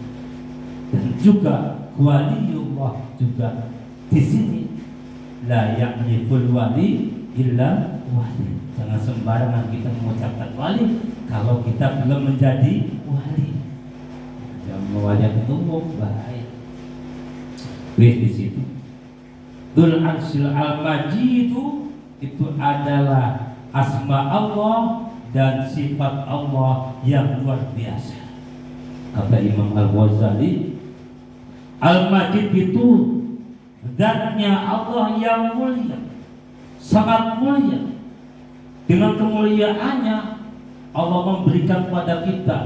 Dan juga waliullah juga di sini la ya'riful wali illa wali. Jangan sembarangan kita mengucapkan wali kalau kita belum menjadi wali. Jangan wali yang umum baik. Di situ Dzul Arsyil Al-Majid itu adalah asma Allah dan sifat Allah yang luar biasa. Kata Imam Al-Ghazali, Al-Majid itu zatnya Allah yang mulia, sangat mulia. Dengan kemuliaannya Allah memberikan kepada kita,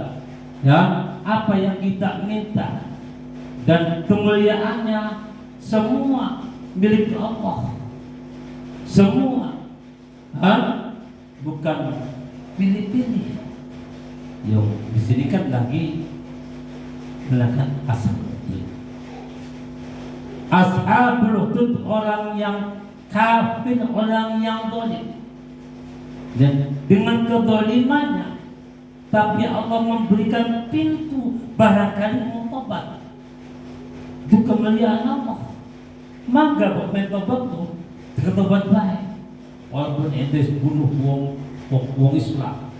ya, apa yang kita minta, dan kemuliaannya semua milik Allah. Semua, bukan pilih-pilih. Yang di sini kan lagi melakukan ashabul hudud, orang yang kafir, orang yang zalim. Dan dengan kedzalimannya, tapi Allah memberikan pintu barangkali mau tobat. Itu kemuliaan Allah. Maka bermain tobat tuh tobat baik. Walaupun ente bunuh wong Islam,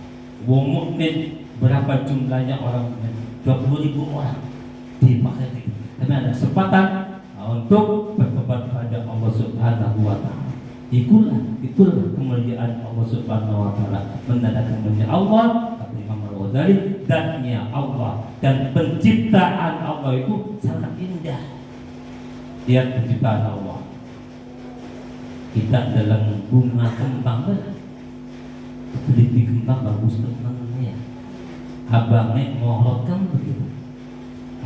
wong mukmin, berapa jumlahnya orang mukmin? 20.000 orang dipakai. Tapi ada kesempatan untuk bertobat pada Allah Subhanahu wa taala. Itulah kemuliaan Allah Subhanahu wa taala. Menandakan kemuliaan Allah, kata Imam Al-Ghazali, zatnya Allah dan penciptaan Allah itu sangat indah. Lihat penciptaan Allah. Kita dalam bunga kembang teliti kembang bagus temannya. Abangnya mohotkan begitu.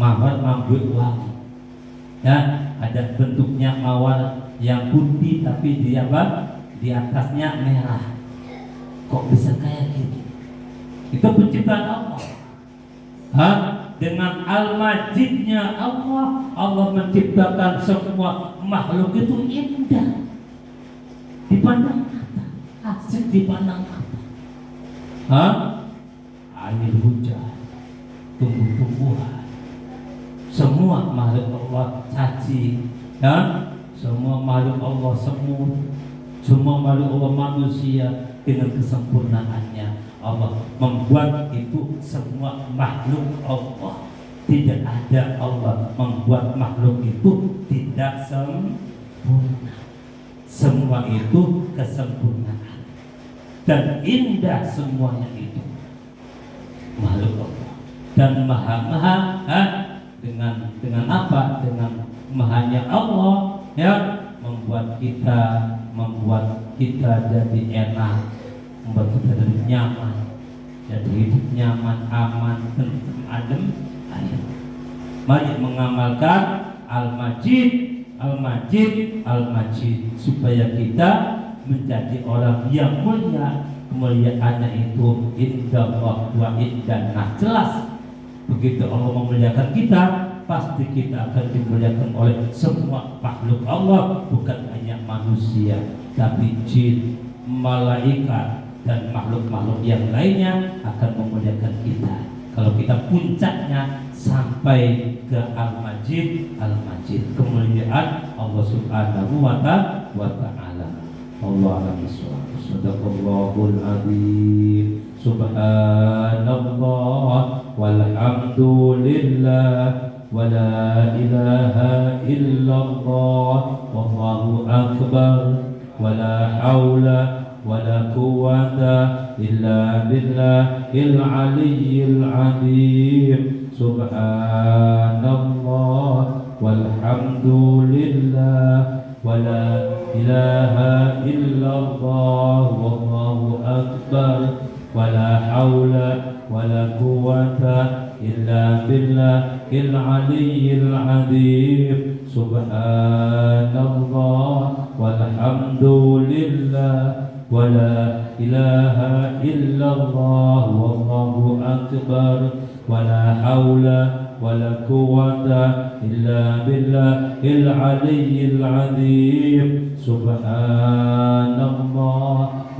Mawar mambut wangi. Ya, ada bentuknya mawar yang putih tapi dia di atasnya merah. Kok bisa kayak gitu? Itu penciptaan Allah. Dengan Al-Majidnya Allah menciptakan semua makhluk itu indah dipandang mata, asik dipandang mata. Air hujan, tumbuh-tumbuhan, semua makhluk Allah, cacing, semua makhluk Allah, semua makhluk Allah, manusia dengan kesempurnaannya Allah membuat itu semua makhluk Allah. Tidak ada Allah membuat makhluk itu tidak sempurna. Semua itu kesempurnaan dan indah semuanya itu makhluk Allah. Dan maha dengan apa? Dengan hanya Allah yang membuat kita jadi enak, membuat kita jadi nyaman, jadi hidup nyaman, aman, tenang, adem, ayem. Mari mengamalkan Al-Majid, Al-Majid, Al-Majid supaya kita menjadi orang yang mulia. Kemuliaannya itu indallah wa indana. Jelas begitu Allah memuliakan kita, pasti kita akan dimuliakan oleh semua makhluk Allah, bukan hanya manusia, tapi jin, malaikat, dan makhluk-makhluk yang lainnya akan memuliakan kita. Kalau kita puncaknya sampai ke Al-Majid, Al-Majid, kemuliaan Allah Subhanahu wa Ta'ala. Allah alam bisawab. Sadaqallahul azim. Subhanallah walhamdulillah wa la ilaha illallah wallahu akbar wa la haula wa la quwwata illa billahil aliyyil azim. Subhanallah walhamdulillah wa la ilaha illallah wallahu akbar wa la haula wa la quwwata illa billahil aliyyil azim. Subhanallah walhamdulillah wa la ilaha illallah wallahu akbar wa la haula wa la quwwata illa billahil aliyyil azim. Subhanallah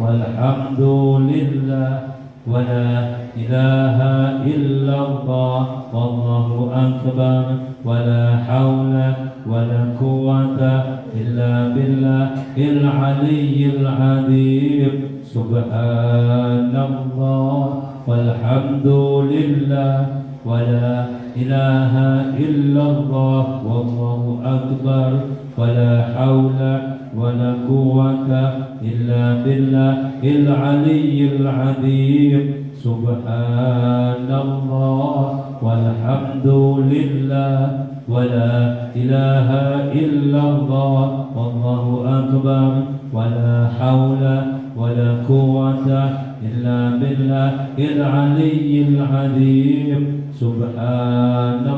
walhamdulillah wa la ilaha illallah wallahu akbar wa la haula wa la quwwata illa billahil aliyyil azim. Subhanallah walhamdulillah wa la ilaha illallah wallahu akbar wa la haula wa la quwwata illa billahil aliyyil azim. Subhanallah walhamdulillah wa la ilaha illallah wallahu akbar wa la haula wa la quwwata illa billahil aliyyil azim. Subhanallah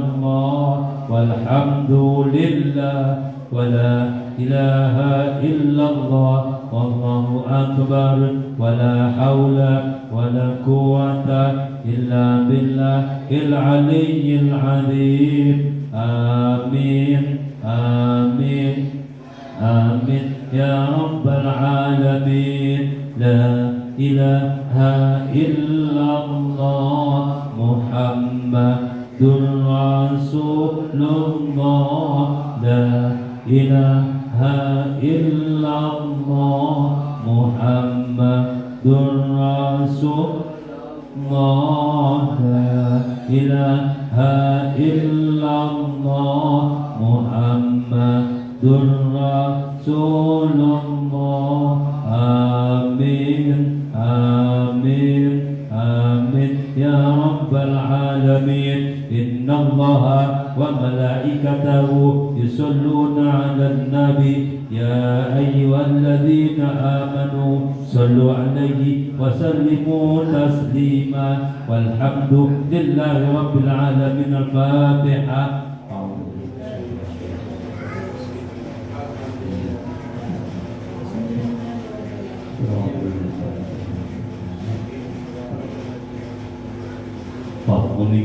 walhamdulillah wa la ilaha illallah wallahu akbar wa la haula wa la quwwata illa billahil aliyyil azim. Amin, amin, amin ya rabbal alamin. La ilaha illallah Muhammadur Rasulullah. La ilaha illallah Muhammadur Rasulullah. La ilaha illallah Muhammadur Rasulullah. Amin, amin, amin ya rabbal alamin. Innallaha wa malaikatahu yusalluna 'alan nabi ya ayyuhalladzina amanu sallu 'alaihi wa sallimu taslima. Walhamdulillahi rabbil alamin. Al-Fatihah.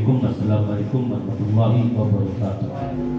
Assalamualaikum warahmatullahi wabarakatuh.